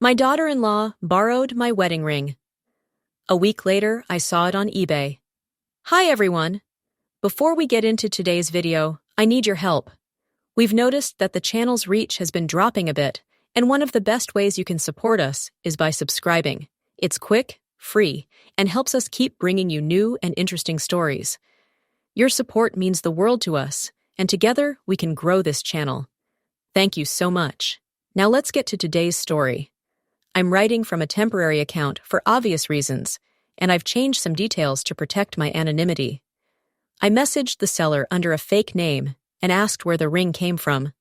My daughter-in-law borrowed my wedding ring. A week later, I saw it on eBay. Hi everyone! Before we get into today's video, I need your help. We've noticed that the channel's reach has been dropping a bit, and one of the best ways you can support us is by subscribing. It's quick, free, and helps us keep bringing you new and interesting stories. Your support means the world to us, and together we can grow this channel. Thank you so much. Now let's get to today's story. I'm writing from a temporary account for obvious reasons, and I've changed some details to protect my anonymity. I messaged the seller under a fake name and asked where the ring came from.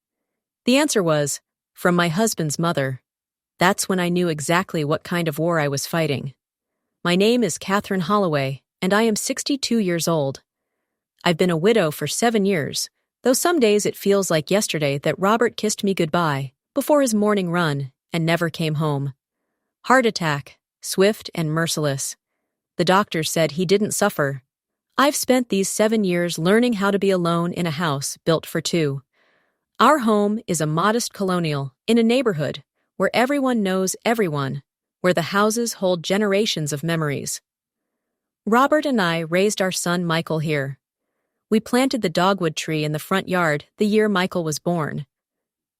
The answer was, from my husband's mother. That's when I knew exactly what kind of war I was fighting. My name is Catherine Holloway, and I am 62 years old. I've been a widow for 7 years, though some days it feels like yesterday that Robert kissed me goodbye before his morning run and never came home. Heart attack, swift and merciless. The doctor said he didn't suffer. I've spent these 7 years learning how to be alone in a house built for two. Our home is a modest colonial in a neighborhood where everyone knows everyone, where the houses hold generations of memories. Robert and I raised our son Michael here. We planted the dogwood tree in the front yard the year Michael was born.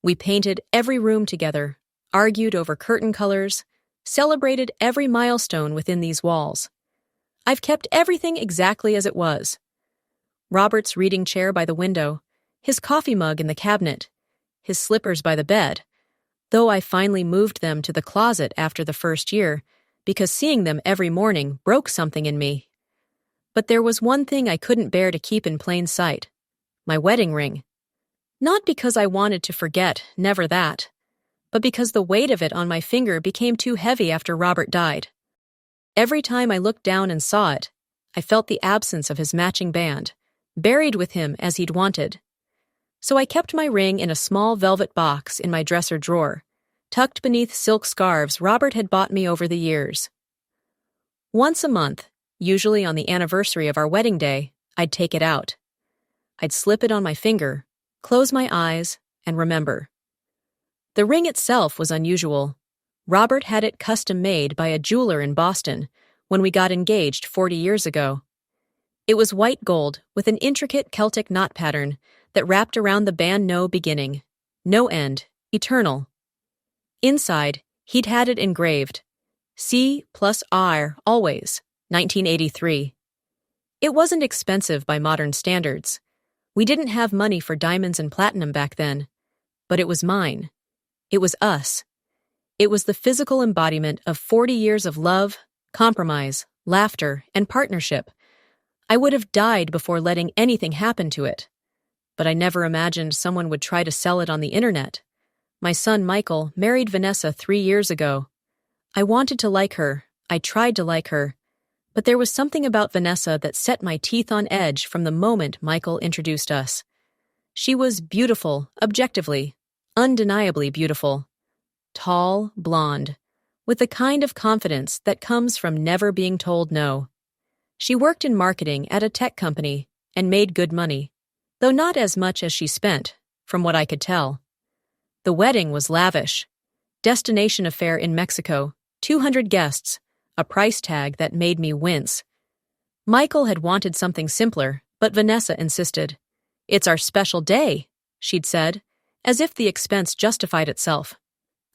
We painted every room together, argued over curtain colors, celebrated every milestone within these walls. I've kept everything exactly as it was. Robert's reading chair by the window, his coffee mug in the cabinet, his slippers by the bed, though I finally moved them to the closet after the first year because seeing them every morning broke something in me. But there was one thing I couldn't bear to keep in plain sight: my wedding ring. Not because I wanted to forget, never that, but because the weight of it on my finger became too heavy after Robert died. Every time I looked down and saw it, I felt the absence of his matching band, buried with him as he'd wanted. So I kept my ring in a small velvet box in my dresser drawer, tucked beneath silk scarves Robert had bought me over the years. Once a month, usually on the anniversary of our wedding day, I'd take it out. I'd slip it on my finger, close my eyes, and remember. The ring itself was unusual. Robert had it custom-made by a jeweler in Boston when we got engaged 40 years ago. It was white gold with an intricate Celtic knot pattern that wrapped around the band no beginning, no end, eternal. Inside, he'd had it engraved, C+R always, 1983. It wasn't expensive by modern standards. We didn't have money for diamonds and platinum back then, but it was mine. It was us. It was the physical embodiment of 40 years of love, compromise, laughter, and partnership. I would have died before letting anything happen to it. But I never imagined someone would try to sell it on the internet. My son Michael married Vanessa 3 years ago. I wanted to like her. I tried to like her. But there was something about Vanessa that set my teeth on edge from the moment Michael introduced us. She was beautiful, objectively, undeniably beautiful. Tall, blonde, with the kind of confidence that comes from never being told no. She worked in marketing at a tech company and made good money, though not as much as she spent, from what I could tell. The wedding was lavish. Destination affair in Mexico, 200 guests, a price tag that made me wince. Michael had wanted something simpler, but Vanessa insisted. "It's our special day," she'd said, as if the expense justified itself.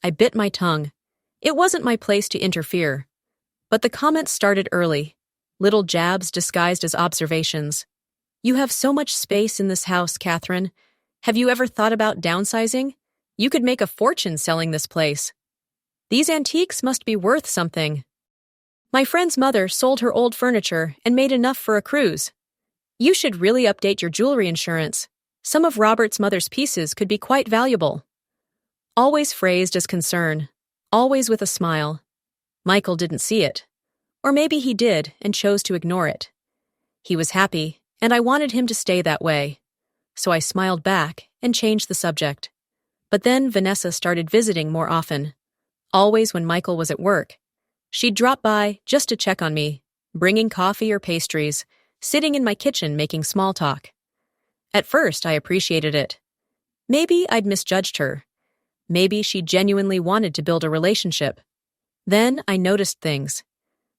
I bit my tongue. It wasn't my place to interfere. But the comments started early, little jabs disguised as observations. "You have so much space in this house, Catherine. Have you ever thought about downsizing? You could make a fortune selling this place. These antiques must be worth something. My friend's mother sold her old furniture and made enough for a cruise. You should really update your jewelry insurance. Some of Robert's mother's pieces could be quite valuable." Always phrased as concern, always with a smile. Michael didn't see it. Or maybe he did and chose to ignore it. He was happy, and I wanted him to stay that way. So I smiled back and changed the subject. But then Vanessa started visiting more often, always when Michael was at work. She'd drop by just to check on me, bringing coffee or pastries, sitting in my kitchen making small talk. At first, I appreciated it. Maybe I'd misjudged her. Maybe she genuinely wanted to build a relationship. Then I noticed things.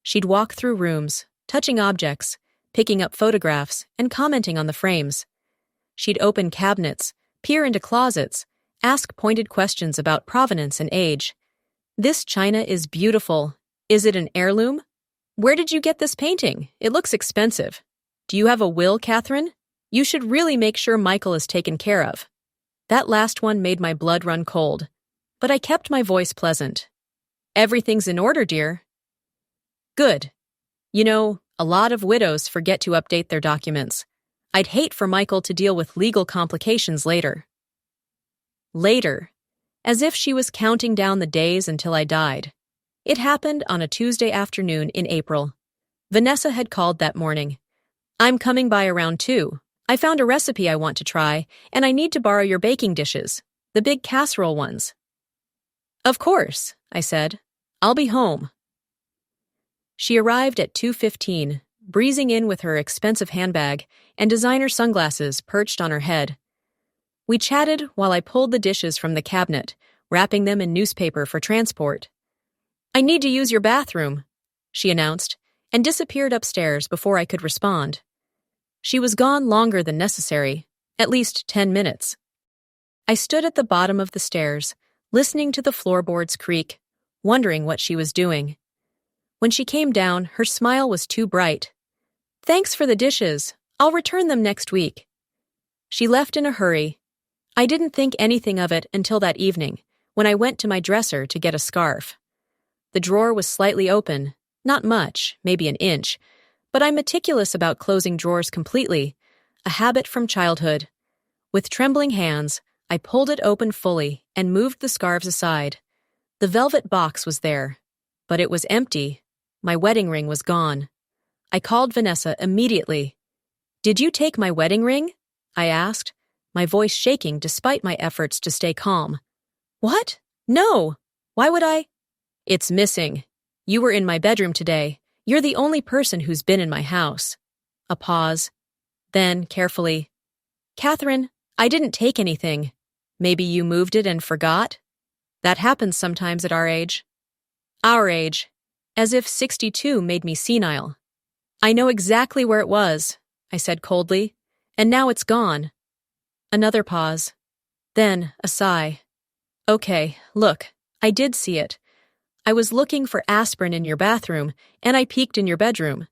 She'd walk through rooms, touching objects, picking up photographs, and commenting on the frames. She'd open cabinets, peer into closets, ask pointed questions about provenance and age. "This china is beautiful. Is it an heirloom? Where did you get this painting? It looks expensive. Do you have a will, Catherine? You should really make sure Michael is taken care of." That last one made my blood run cold, but I kept my voice pleasant. "Everything's in order, dear." "Good. You know, a lot of widows forget to update their documents. I'd hate for Michael to deal with legal complications later." Later, as if she was counting down the days until I died. It happened on a Tuesday afternoon in April. Vanessa had called that morning. "I'm coming by around 2. I found a recipe I want to try, and I need to borrow your baking dishes, the big casserole ones." "Of course," I said. "I'll be home." She arrived at 2:15, breezing in with her expensive handbag and designer sunglasses perched on her head. We chatted while I pulled the dishes from the cabinet, wrapping them in newspaper for transport. "I need to use your bathroom," she announced, and disappeared upstairs before I could respond. She was gone longer than necessary, at least 10 minutes. I stood at the bottom of the stairs, listening to the floorboards creak, wondering what she was doing. When she came down, her smile was too bright. "Thanks for the dishes. I'll return them next week." She left in a hurry. I didn't think anything of it until that evening, when I went to my dresser to get a scarf. The drawer was slightly open, not much, maybe an inch, but I'm meticulous about closing drawers completely, a habit from childhood. With trembling hands, I pulled it open fully and moved the scarves aside. The velvet box was there, but it was empty. My wedding ring was gone. I called Vanessa immediately. "Did you take my wedding ring?" I asked, my voice shaking despite my efforts to stay calm. "What? No! Why would I?" "It's missing. You were in my bedroom today. You're the only person who's been in my house." A pause. Then, carefully, "Catherine, I didn't take anything. Maybe you moved it and forgot?" That happens sometimes at our age. Our age. As if 62 made me senile. "I know exactly where it was," I said coldly, "and now it's gone." Another pause. Then, a sigh. "Okay, look, I did see it. I was looking for aspirin in your bathroom, and I peeked in your bedroom.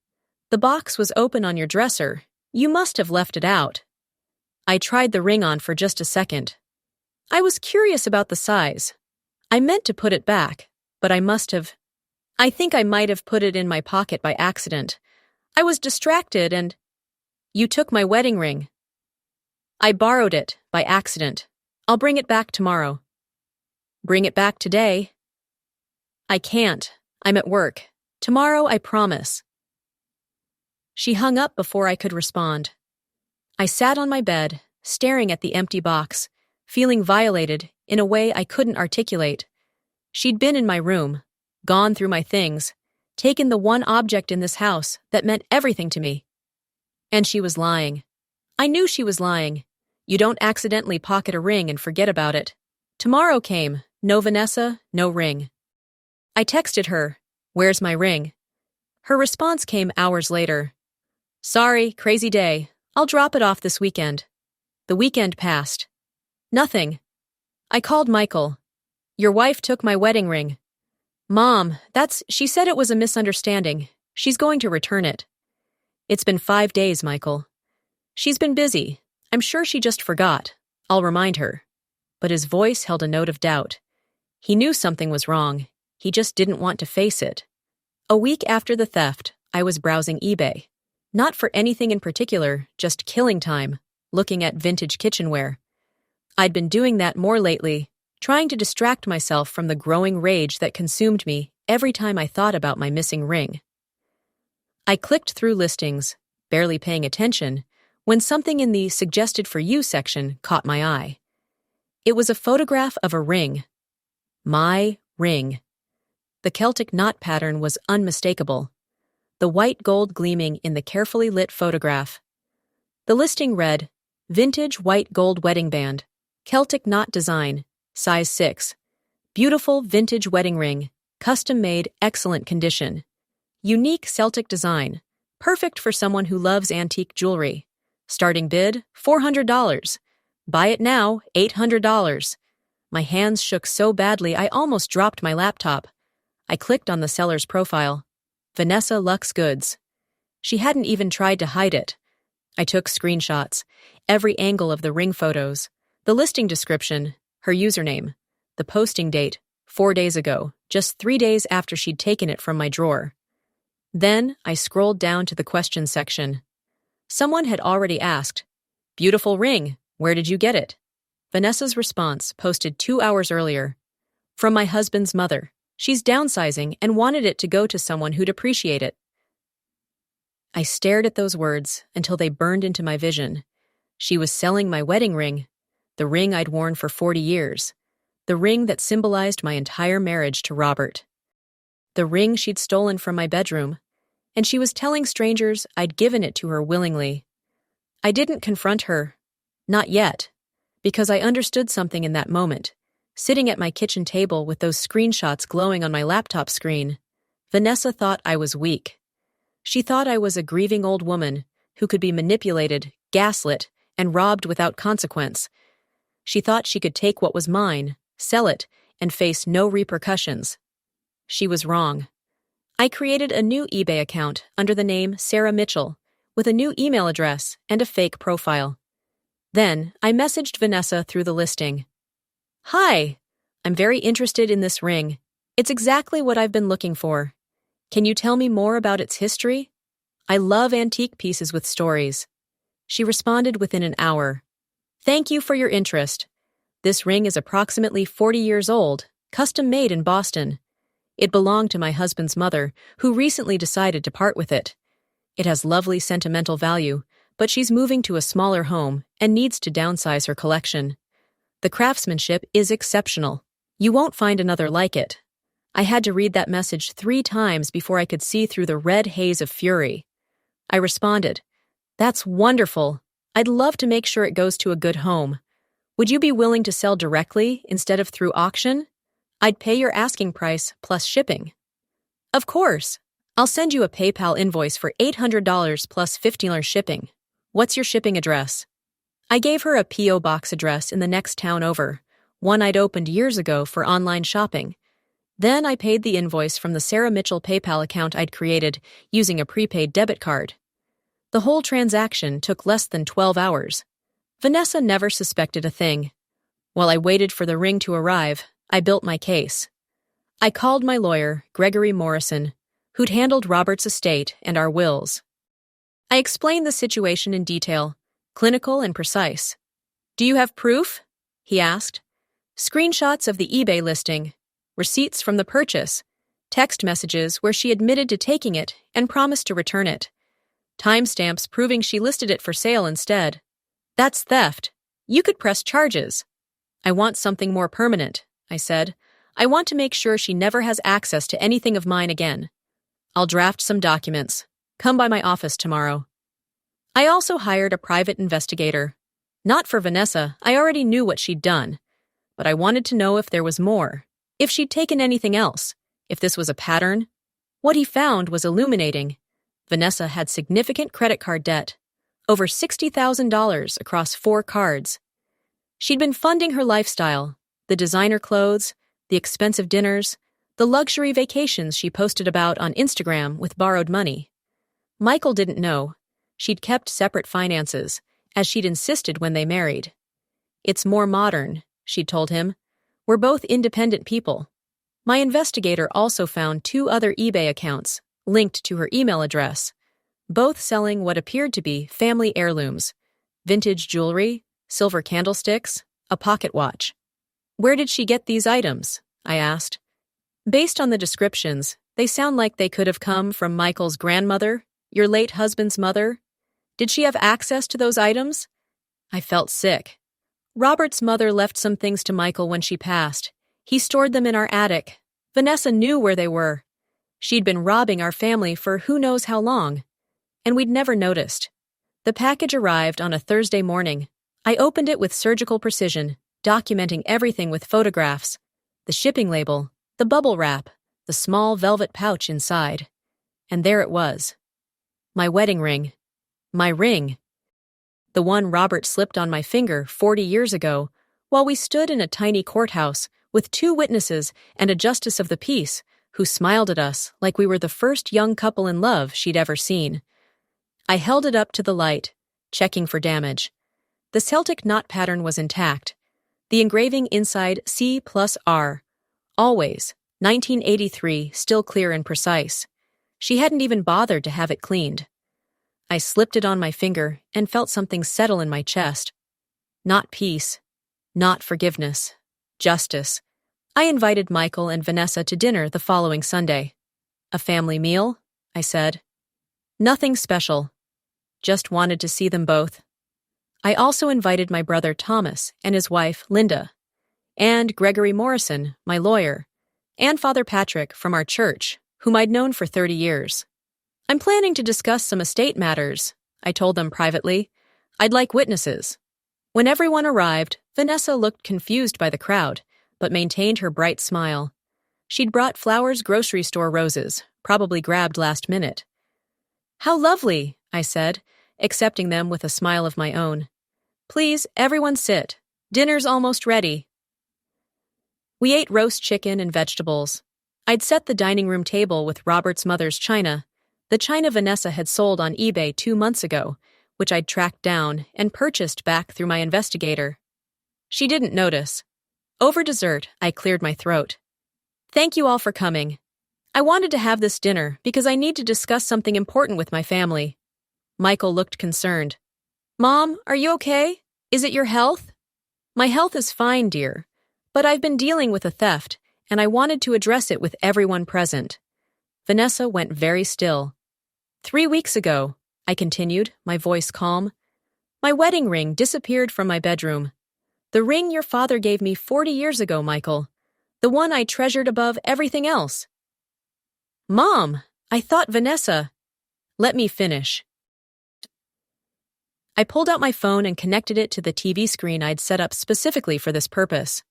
The box was open on your dresser. You must have left it out." I tried the ring on for just a second. I was curious about the size. I meant to put it back, but I think I might have put it in my pocket by accident. I was distracted and— "You took my wedding ring." "I borrowed it, by accident. I'll bring it back tomorrow." "Bring it back today." "I can't. I'm at work. Tomorrow, I promise." She hung up before I could respond. I sat on my bed, staring at the empty box, feeling violated in a way I couldn't articulate. She'd been in my room, gone through my things, taken the one object in this house that meant everything to me. And she was lying. I knew she was lying. You don't accidentally pocket a ring and forget about it. Tomorrow came, no Vanessa, no ring. I texted her, "Where's my ring?" Her response came hours later. "Sorry, crazy day. I'll drop it off this weekend." The weekend passed. Nothing. I called Michael. "Your wife took my wedding ring." "Mom, she said it was a misunderstanding. She's going to return it." "It's been 5 days, Michael." "She's been busy. I'm sure she just forgot. I'll remind her." But his voice held a note of doubt. He knew something was wrong. He just didn't want to face it. A week after the theft, I was browsing eBay. Not for anything in particular, just killing time, looking at vintage kitchenware. I'd been doing that more lately, trying to distract myself from the growing rage that consumed me every time I thought about my missing ring. I clicked through listings, barely paying attention, when something in the Suggested for You section caught my eye. It was a photograph of a ring. My ring. The Celtic knot pattern was unmistakable, the white gold gleaming in the carefully lit photograph. The listing read, "Vintage white gold wedding band, Celtic knot design, size 6. Beautiful vintage wedding ring, custom-made, excellent condition. Unique Celtic design, perfect for someone who loves antique jewelry. Starting bid, $400. Buy it now, $800. My hands shook so badly I almost dropped my laptop. I clicked on the seller's profile. Vanessa Lux Goods. She hadn't even tried to hide it. I took screenshots, every angle of the ring photos, the listing description, her username, the posting date, 4 days ago, just 3 days after she'd taken it from my drawer. Then I scrolled down to the question section. Someone had already asked, "Beautiful ring, where did you get it?" Vanessa's response, posted 2 hours earlier. "From my husband's mother. She's downsizing and wanted it to go to someone who'd appreciate it." I stared at those words until they burned into my vision. She was selling my wedding ring, the ring I'd worn for 40 years, the ring that symbolized my entire marriage to Robert. The ring she'd stolen from my bedroom, and she was telling strangers I'd given it to her willingly. I didn't confront her, not yet, because I understood something in that moment, sitting at my kitchen table with those screenshots glowing on my laptop screen. Vanessa thought I was weak. She thought I was a grieving old woman who could be manipulated, gaslit, and robbed without consequence. She thought she could take what was mine, sell it, and face no repercussions. She was wrong. I created a new eBay account under the name Sarah Mitchell, with a new email address and a fake profile. Then I messaged Vanessa through the listing. "Hi, I'm very interested in this ring. It's exactly what I've been looking for. Can you tell me more about its history? I love antique pieces with stories." She responded within an hour. "Thank you for your interest. This ring is approximately 40 years old, custom made in Boston. It belonged to my husband's mother, who recently decided to part with it. It has lovely sentimental value, but she's moving to a smaller home and needs to downsize her collection. The craftsmanship is exceptional. You won't find another like it." I had to read that message 3 times before I could see through the red haze of fury. I responded, "That's wonderful. I'd love to make sure it goes to a good home. Would you be willing to sell directly instead of through auction? I'd pay your asking price plus shipping." "Of course. I'll send you a PayPal invoice for $800 plus $15 shipping. What's your shipping address?" I gave her a P.O. box address in the next town over, one I'd opened years ago for online shopping. Then I paid the invoice from the Sarah Mitchell PayPal account I'd created using a prepaid debit card. The whole transaction took less than 12 hours. Vanessa never suspected a thing. While I waited for the ring to arrive, I built my case. I called my lawyer, Gregory Morrison, who'd handled Robert's estate and our wills. I explained the situation in detail, clinical and precise. "Do you have proof?" he asked. "Screenshots of the eBay listing, receipts from the purchase, text messages where she admitted to taking it and promised to return it, timestamps proving she listed it for sale instead. That's theft. You could press charges." "I want something more permanent," I said. "I want to make sure she never has access to anything of mine again. I'll draft some documents. Come by my office tomorrow." I also hired a private investigator. Not for Vanessa, I already knew what she'd done. But I wanted to know if there was more. If she'd taken anything else, if this was a pattern. What he found was illuminating. Vanessa had significant credit card debt, over $60,000 across 4 cards. She'd been funding her lifestyle, the designer clothes, the expensive dinners, the luxury vacations she posted about on Instagram with borrowed money. Michael didn't know. She'd kept separate finances, as she'd insisted when they married. "It's more modern," she'd told him. "We're both independent people." My investigator also found 2 other eBay accounts, linked to her email address, both selling what appeared to be family heirlooms, vintage jewelry, silver candlesticks, a pocket watch. "Where did she get these items?" I asked. "Based on the descriptions, they sound like they could have come from Michael's grandmother, your late husband's mother. Did she have access to those items?" I felt sick. Robert's mother left some things to Michael when she passed. He stored them in our attic. Vanessa knew where they were. She'd been robbing our family for who knows how long. And we'd never noticed. The package arrived on a Thursday morning. I opened it with surgical precision, documenting everything with photographs, the shipping label, the bubble wrap, the small velvet pouch inside. And there it was. My wedding ring. My ring. The one Robert slipped on my finger 40 years ago while we stood in a tiny courthouse with 2 witnesses and a justice of the peace who smiled at us like we were the first young couple in love she'd ever seen. I held it up to the light, checking for damage. The Celtic knot pattern was intact. The engraving inside C+R. Always, 1983, still clear and precise. She hadn't even bothered to have it cleaned. I slipped it on my finger and felt something settle in my chest. Not peace, not forgiveness, justice. I invited Michael and Vanessa to dinner the following Sunday. A family meal? I said. Nothing special. Just wanted to see them both. I also invited my brother Thomas and his wife Linda, and Gregory Morrison, my lawyer, and Father Patrick from our church, whom I'd known for 30 years. I'm planning to discuss some estate matters, I told them privately. I'd like witnesses. When everyone arrived, Vanessa looked confused by the crowd, but maintained her bright smile. She'd brought Flowers grocery store roses, probably grabbed last minute. How lovely, I said, accepting them with a smile of my own. Please, everyone sit. Dinner's almost ready. We ate roast chicken and vegetables. I'd set the dining room table with Robert's mother's china, the china Vanessa had sold on eBay 2 months ago, which I'd tracked down and purchased back through my investigator. She didn't notice. Over dessert, I cleared my throat. Thank you all for coming. I wanted to have this dinner because I need to discuss something important with my family. Michael looked concerned. Mom, are you okay? Is it your health? My health is fine, dear, but I've been dealing with a theft, and I wanted to address it with everyone present. Vanessa went very still. 3 weeks ago, I continued, my voice calm, my wedding ring disappeared from my bedroom. The ring your father gave me 40 years ago, Michael. The one I treasured above everything else. Mom, I thought Vanessa. Let me finish. I pulled out my phone and connected it to the TV screen I'd set up specifically for this purpose.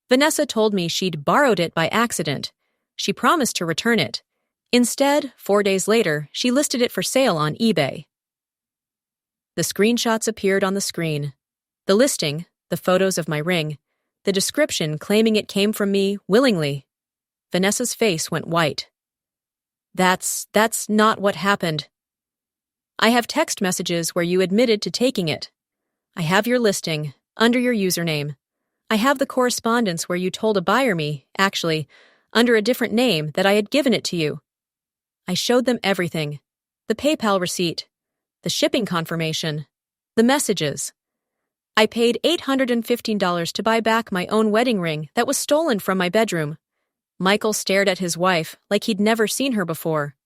Vanessa told me she'd borrowed it by accident. She promised to return it. Instead, 4 days later, she listed it for sale on eBay. The screenshots appeared on the screen. The listing, the photos of my ring, the description claiming it came from me willingly. Vanessa's face went white. That's not what happened. I have text messages where you admitted to taking it. I have your listing, under your username. I have the correspondence where you told a buyer me, actually, under a different name, that I had given it to you. I showed them everything. The PayPal receipt, the shipping confirmation, the messages. I paid $815 to buy back my own wedding ring that was stolen from my bedroom. Michael stared at his wife like he'd never seen her before.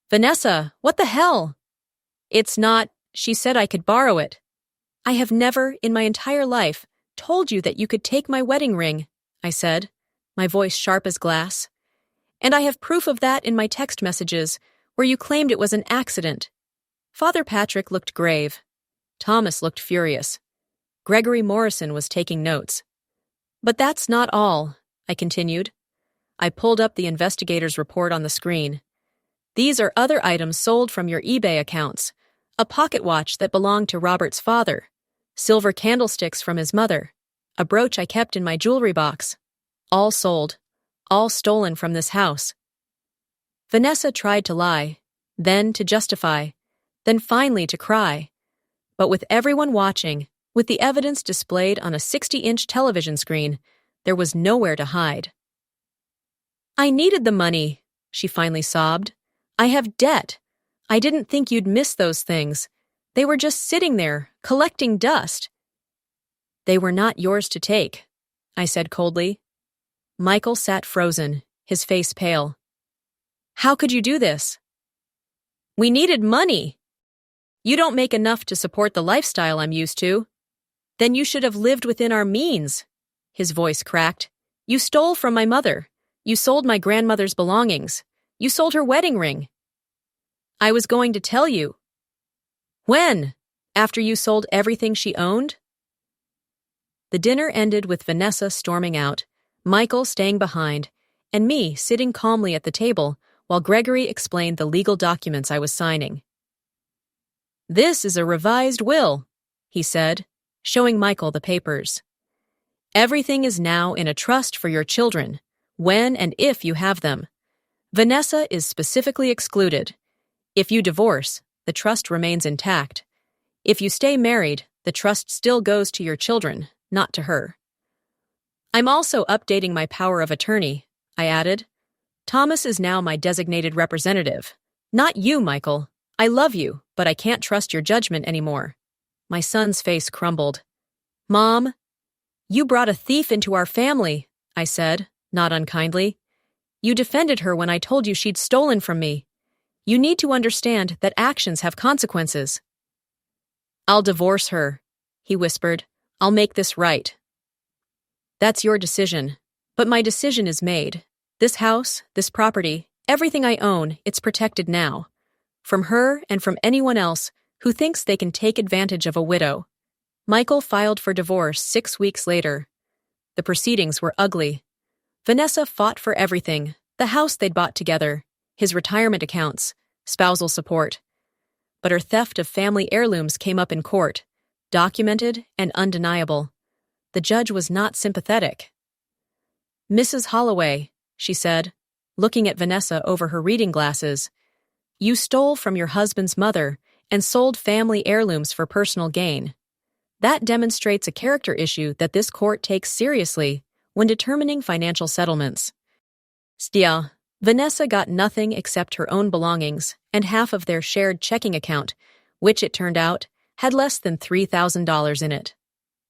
Vanessa, what the hell? It's not, she said I could borrow it. I have never, in my entire life, told you that you could take my wedding ring, I said, my voice sharp as glass. And I have proof of that in my text messages, where you claimed it was an accident. Father Patrick looked grave. Thomas looked furious. Gregory Morrison was taking notes. But that's not all, I continued. I pulled up the investigator's report on the screen. These are other items sold from your eBay accounts. A pocket watch that belonged to Robert's father. Silver candlesticks from his mother. A brooch I kept in my jewelry box. All sold. All stolen from this house. Vanessa tried to lie, then to justify, then finally to cry. But with everyone watching, with the evidence displayed on a 60-inch television screen, there was nowhere to hide. I needed the money, she finally sobbed. I have debt. I didn't think you'd miss those things. They were just sitting there, collecting dust. They were not yours to take, I said coldly. Michael sat frozen, his face pale. How could you do this? We needed money. You don't make enough to support the lifestyle I'm used to. Then you should have lived within our means. His voice cracked. You stole from my mother. You sold my grandmother's belongings. You sold her wedding ring. I was going to tell you. When? After you sold everything she owned? The dinner ended with Vanessa storming out, Michael staying behind, and me sitting calmly at the table while Gregory explained the legal documents I was signing. "This is a revised will," he said, showing Michael the papers. "Everything is now in a trust for your children, when and if you have them. Vanessa is specifically excluded. If you divorce, the trust remains intact. If you stay married, the trust still goes to your children, not to her." "I'm also updating my power of attorney," I added. "Thomas is now my designated representative. Not you, Michael. I love you, but I can't trust your judgment anymore." My son's face crumbled. "Mom, you brought a thief into our family," I said, not unkindly. "You defended her when I told you she'd stolen from me. You need to understand that actions have consequences." "I'll divorce her," he whispered. "I'll make this right." "That's your decision. But my decision is made. This house, this property, everything I own, it's protected now. From her and from anyone else who thinks they can take advantage of a widow." Michael filed for divorce 6 weeks later. The proceedings were ugly. Vanessa fought for everything: the house they'd bought together, his retirement accounts, spousal support. But her theft of family heirlooms came up in court, documented and undeniable. The judge was not sympathetic. "Mrs. Holloway," she said, looking at Vanessa over her reading glasses, "you stole from your husband's mother and sold family heirlooms for personal gain. That demonstrates a character issue that this court takes seriously when determining financial settlements." Still, Vanessa got nothing except her own belongings and half of their shared checking account, which, it turned out, had less than $3,000 in it.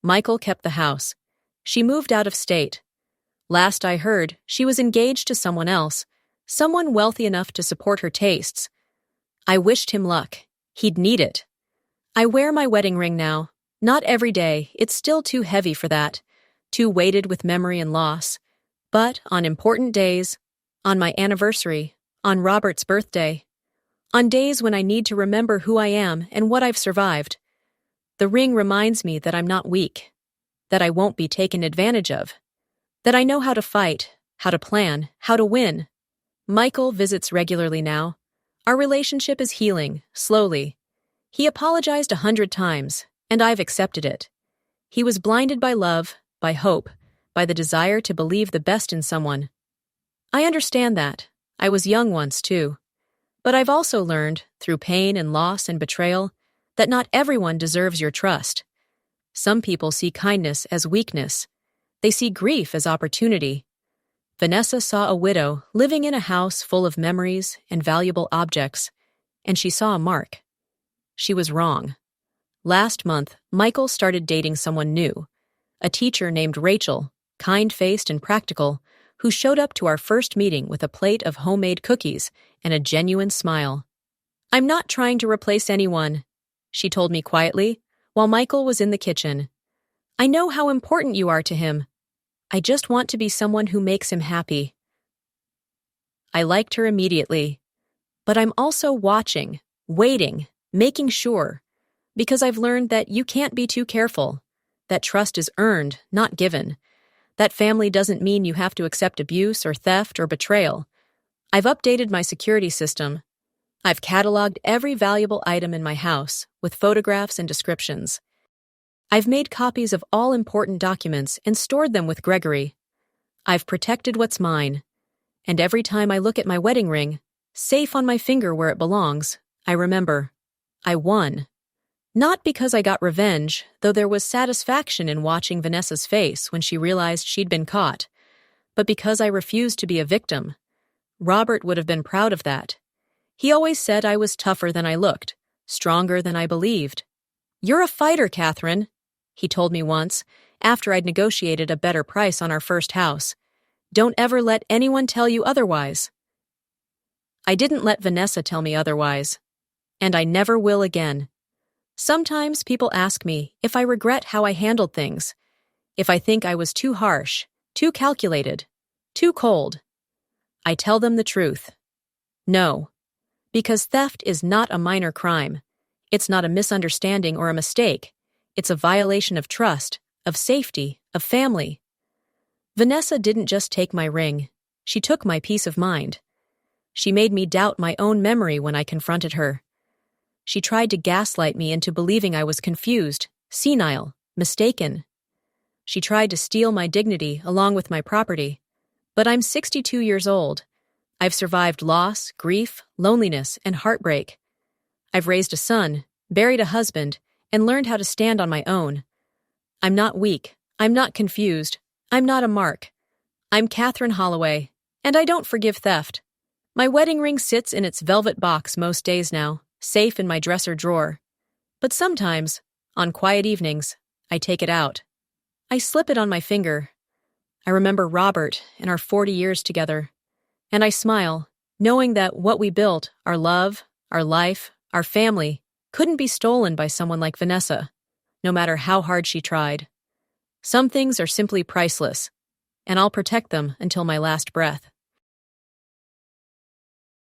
Michael kept the house. She moved out of state. Last I heard, she was engaged to someone else, someone wealthy enough to support her tastes. I wished him luck. He'd need it. I wear my wedding ring now. Not every day, it's still too heavy for that, too weighted with memory and loss. But on important days, on my anniversary, on Robert's birthday, on days when I need to remember who I am and what I've survived, the ring reminds me that I'm not weak, that I won't be taken advantage of, that I know how to fight, how to plan, how to win. Michael visits regularly now. Our relationship is healing, slowly. He apologized 100 times, and I've accepted it. He was blinded by love, by hope, by the desire to believe the best in someone. I understand that. I was young once, too. But I've also learned, through pain and loss and betrayal, that not everyone deserves your trust. Some people see kindness as weakness. They see grief as opportunity. Vanessa saw a widow living in a house full of memories and valuable objects, and she saw a mark. She was wrong. Last month, Michael started dating someone new, a teacher named Rachel, kind-faced and practical, who showed up to our first meeting with a plate of homemade cookies and a genuine smile. "I'm not trying to replace anyone," she told me quietly, while Michael was in the kitchen. "I know how important you are to him. I just want to be someone who makes him happy." I liked her immediately. But I'm also watching, waiting, making sure, because I've learned that you can't be too careful, that trust is earned, not given. That family doesn't mean you have to accept abuse or theft or betrayal. I've updated my security system. I've cataloged every valuable item in my house with photographs and descriptions. I've made copies of all important documents and stored them with Gregory. I've protected what's mine. And every time I look at my wedding ring, safe on my finger where it belongs, I remember, I won. Not because I got revenge, though there was satisfaction in watching Vanessa's face when she realized she'd been caught, but because I refused to be a victim. Robert would have been proud of that. He always said I was tougher than I looked, stronger than I believed. "You're a fighter, Catherine," he told me once, after I'd negotiated a better price on our first house. "Don't ever let anyone tell you otherwise." I didn't let Vanessa tell me otherwise. And I never will again. Sometimes people ask me if I regret how I handled things, if I think I was too harsh, too calculated, too cold. I tell them the truth. No, because theft is not a minor crime. It's not a misunderstanding or a mistake. It's a violation of trust, of safety, of family. Vanessa didn't just take my ring. She took my peace of mind. She made me doubt my own memory when I confronted her. She tried to gaslight me into believing I was confused, senile, mistaken. She tried to steal my dignity along with my property. But I'm 62 years old. I've survived loss, grief, loneliness, and heartbreak. I've raised a son, buried a husband, and learned how to stand on my own. I'm not weak. I'm not confused. I'm not a mark. I'm Catherine Holloway, and I don't forgive theft. My wedding ring sits in its velvet box most days now, safe in my dresser drawer. But sometimes, on quiet evenings, I take it out. I slip it on my finger. I remember Robert and our 40 years together. And I smile, knowing that what we built, our love, our life, our family, couldn't be stolen by someone like Vanessa, no matter how hard she tried. Some things are simply priceless, and I'll protect them until my last breath.